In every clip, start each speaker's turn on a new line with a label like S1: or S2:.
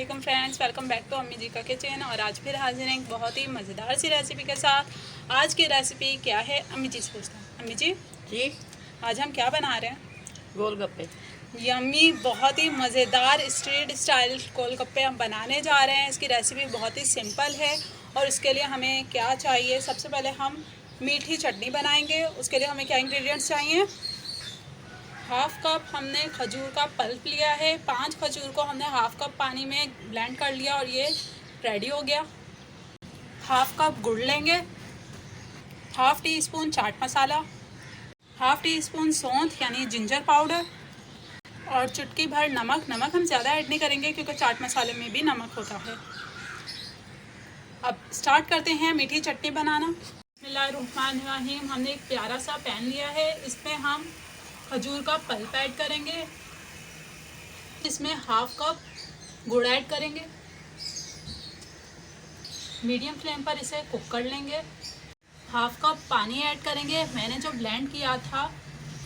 S1: वालेकुम friends, welcome back to अम्मी जी का किचन। और आज फिर हाजिर हैं एक बहुत ही मज़ेदार सी रेसिपी के साथ। आज की रेसिपी क्या है अम्मी जी से पूछता हूँ। अम्मी जी
S2: जी,
S1: आज हम क्या बना रहे हैं?
S2: गोलगप्पे।
S1: यम्मी बहुत ही मज़ेदार स्ट्रीट स्टाइल गोलगप्पे हम बनाने जा रहे हैं। इसकी रेसिपी बहुत ही सिंपल है और उसके लिए हमें क्या चाहिए, सबसे पहले हम मीठी चटनी बनाएंगे। उसके लिए हमें क्या इंग्रेडिएंट्स चाहिए? हाफ़ कप हमने खजूर का पल्प लिया है। 5 खजूर को हमने हाफ़ कप पानी में ब्लेंड कर लिया और ये रेडी हो गया। हाफ़ कप गुड़ लेंगे, half tea spoon chaat masala, half tea spoon सौंठ यानी जिंजर पाउडर और चुटकी भर नमक। नमक हम ज़्यादा ऐड नहीं करेंगे क्योंकि चाट मसाले में भी नमक होता है। अब स्टार्ट करते हैं मीठी चटनी बनाना। बिस्मिल्लाहिर्रहमानिर्रहीम। हमने एक प्यारा सा पैन लिया है, इसमें हम खजूर का पल्प ऐड करेंगे। इसमें हाफ कप गुड़ ऐड करेंगे। मीडियम फ्लेम पर इसे कुक कर लेंगे। हाफ कप पानी ऐड करेंगे। मैंने जो ब्लेंड किया था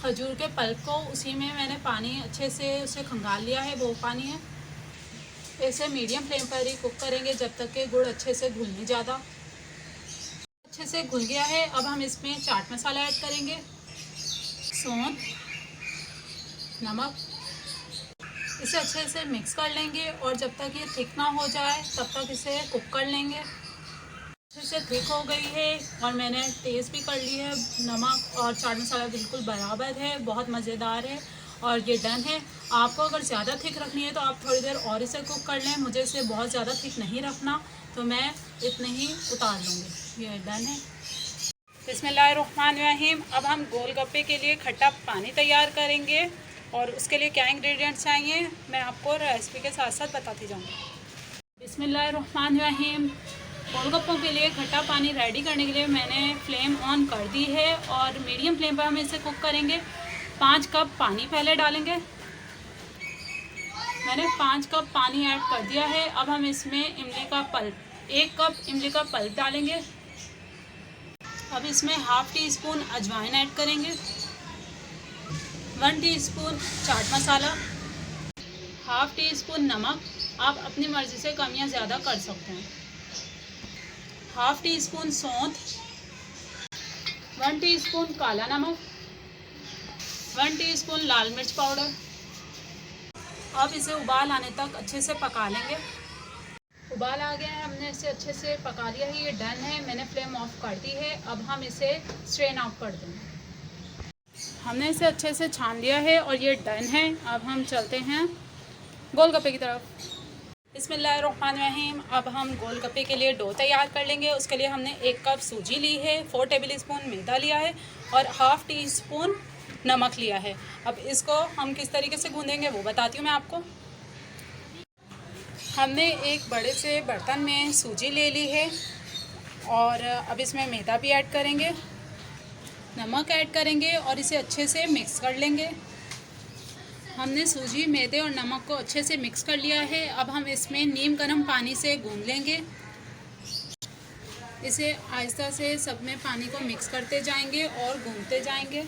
S1: खजूर के पल्प को, उसी में मैंने पानी अच्छे से उसे खंगाल लिया है, वो पानी है। इसे मीडियम फ्लेम पर ही कुक करेंगे जब तक कि गुड़ अच्छे से घुल नहीं जाता। अच्छे से घुल गया है। अब हम इसमें चाट मसाला ऐड करेंगे, सौंठ, नमक। इसे अच्छे से मिक्स कर लेंगे और जब तक ये थिक ना हो जाए तब तक इसे कुक कर लेंगे। अच्छे से थिक हो गई है और मैंने टेस्ट भी कर ली है। नमक और चाट मसाला बिल्कुल बराबर है, बहुत मज़ेदार है और ये डन है। आपको अगर ज़्यादा थिक रखनी है तो आप थोड़ी देर और इसे कुक कर लें। मुझे इसे बहुत ज़्यादा थिक नहीं रखना, तो मैं इतने ही उतार लूँगी। ये डन है। बिस्मिल्लाहिर्रहमानिर्रहीम। अब हम गोलगप्पे के लिए खट्टा पानी तैयार करेंगे और उसके लिए क्या इंग्रेडिएंट्स चाहिए मैं आपको रेसिपी के साथ साथ बताती जाऊँगी। बिस्मिल्लाहिर्रहमानिर्रहीम। गोलगप्पों के लिए खट्टा पानी रेडी करने के लिए मैंने फ्लेम ऑन कर दी है और मीडियम फ्लेम पर हम इसे कुक करेंगे। 5 कप पानी पहले डालेंगे। मैंने 5 कप पानी ऐड कर दिया है। अब हम इसमें इमली का पल्प, 1 कप इमली का पल्प डालेंगे। अब इसमें हाफ़ टी स्पून अजवाइन ऐड करेंगे, 1 teaspoon chaat masala, half tea spoon नमक। आप अपनी मर्ज़ी से कम या ज़्यादा कर सकते हैं। हाफ़ टी स्पून सौंठ, 1 टीस्पून काला नमक, 1 टीस्पून लाल मिर्च पाउडर। अब इसे उबाल आने तक अच्छे से पका लेंगे। उबाल आ गया है, हमने इसे अच्छे से पका लिया है, ये डन है। मैंने फ्लेम ऑफ कर दी है। अब हम इसे स्ट्रेन आउट कर देंगे। हमने इसे अच्छे से छान लिया है और ये डन है। अब हम चलते हैं गोलगप्पे की तरफ। बिस्मिल्लाहिर्रहमानिर्रहीम। अब हम गोलगप्पे के लिए डो तैयार कर लेंगे। उसके लिए हमने 1 कप सूजी ली है, 4 टेबल स्पून मैदा लिया है और हाफ़ टी स्पून नमक लिया है। अब इसको हम किस तरीके से गूँधेंगे वो बताती हूँ मैं आपको। हमने एक बड़े से बर्तन में सूजी ले ली है और अब इसमें मैदा भी ऐड करेंगे, नमक ऐड करेंगे और इसे अच्छे से मिक्स कर लेंगे। हमने सूजी, मैदे और नमक को अच्छे से मिक्स कर लिया है। अब हम इसमें नीम गर्म पानी से गूंद लेंगे। इसे आहिस्ता से सब में पानी को मिक्स करते जाएंगे और गूंदते जाएंगे।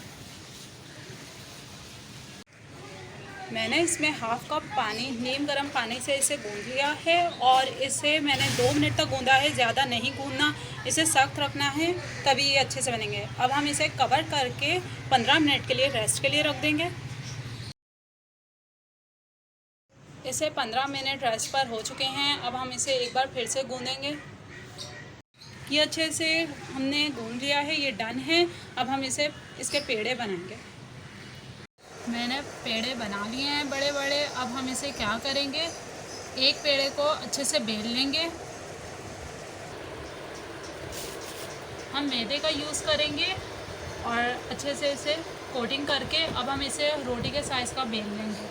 S1: मैंने इसमें हाफ़ कप पानी, नीम गर्म पानी से इसे गूंद लिया है और इसे मैंने 2 मिनट तक गूंदा है, ज़्यादा नहीं गूंदना, इसे सख्त रखना है तभी ये अच्छे से बनेंगे। अब हम इसे कवर करके 15 मिनट के लिए रेस्ट के लिए रख देंगे। इसे 15 मिनट रेस्ट पर हो चुके हैं। अब हम इसे एक बार फिर से गूंदेंगे। ये अच्छे से हमने गूंद लिया है, ये डन है। अब हम इसके पेड़े बनाएंगे। मैंने पेड़े बना लिए हैं बड़े बड़े। अब हम इसे क्या करेंगे, एक पेड़े को अच्छे से बेल लेंगे। हम मैदे का यूज़ करेंगे और अच्छे से इसे कोटिंग करके अब हम इसे रोटी के साइज़ का बेल लेंगे।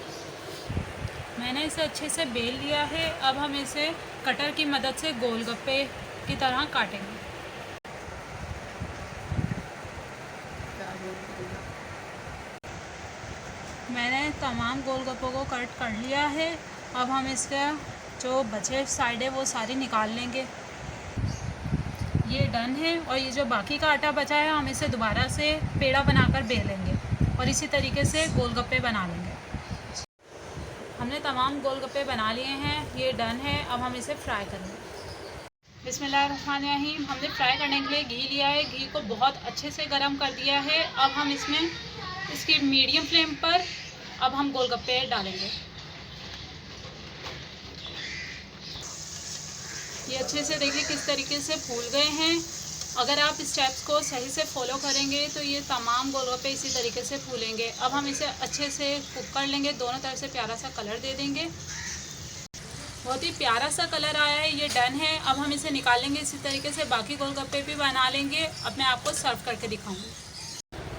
S1: मैंने इसे अच्छे से बेल लिया है। अब हम इसे कटर की मदद से गोलगप्पे की तरह काटेंगे। मैंने तमाम गोलगप्पों को कट कर लिया है। अब हम इसका जो बचे साइड है वो सारी निकाल लेंगे। ये डन है और ये जो बाकी का आटा बचा है हम इसे दोबारा से पेड़ा बनाकर बेलेंगे और इसी तरीके से गोलगप्पे बना लेंगे। हमने तमाम गोलगप्पे बना लिए हैं, ये डन है। अब हम इसे फ्राई करेंगे। बिस्मिल्लाहिर्रहमानिर्रहीम। हमने फ्राई करने के लिए घी लिया है, घी को बहुत अच्छे से गर्म कर दिया है। अब हम इसमें इसकी मीडियम फ्लेम पर अब हम गोलगप्पे डालेंगे। ये अच्छे से देखिए किस तरीके से फूल गए हैं। अगर आप स्टेप्स को सही से फॉलो करेंगे तो ये तमाम गोलगप्पे इसी तरीके से फूलेंगे। अब हम इसे अच्छे से कुक कर लेंगे, दोनों तरफ से प्यारा सा कलर दे देंगे। बहुत ही प्यारा सा कलर आया है, ये डन है। अब हम इसे निकाल लेंगे। इसी तरीके से बाकी गोलगप्पे भी बना लेंगे। अब मैं आपको सर्व करके दिखाऊंगी।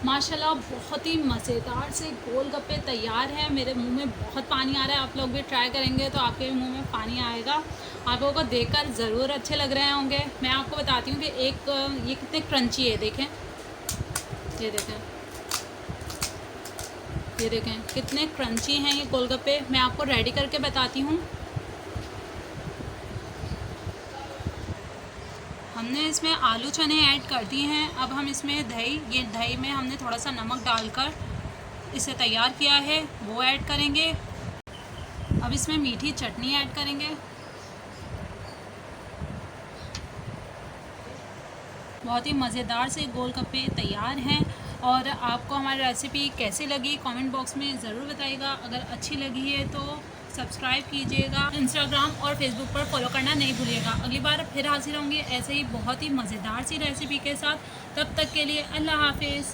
S1: माशाल्लाह बहुत ही मज़ेदार से गोलगप्पे तैयार हैं। मेरे मुंह में बहुत पानी आ रहा है। आप लोग भी ट्राई करेंगे तो आपके भी मुंह में पानी आएगा। आप लोगों को देखकर ज़रूर अच्छे लग रहे होंगे। मैं आपको बताती हूँ कि ये कितने क्रंची है। देखें, ये देखें कितने क्रंची हैं ये गोलगप्पे। मैं आपको रेडी करके बताती हूँ। हमने इसमें आलू चने ऐड कर दिए हैं। अब हम इसमें ये दही में हमने थोड़ा सा नमक डालकर इसे तैयार किया है, वो ऐड करेंगे। अब इसमें मीठी चटनी ऐड करेंगे। बहुत ही मज़ेदार से गोलगप्पे तैयार हैं। और आपको हमारी रेसिपी कैसी लगी कमेंट बॉक्स में ज़रूर बताइएगा। अगर अच्छी लगी है तो सब्सक्राइब कीजिएगा। इंस्टाग्राम और फेसबुक पर फॉलो करना नहीं भूलिएगा। अगली बार फिर हाजिर होंगे ऐसे ही बहुत ही मज़ेदार सी रेसिपी के साथ। तब तक के लिए अल्लाह हाफिज़।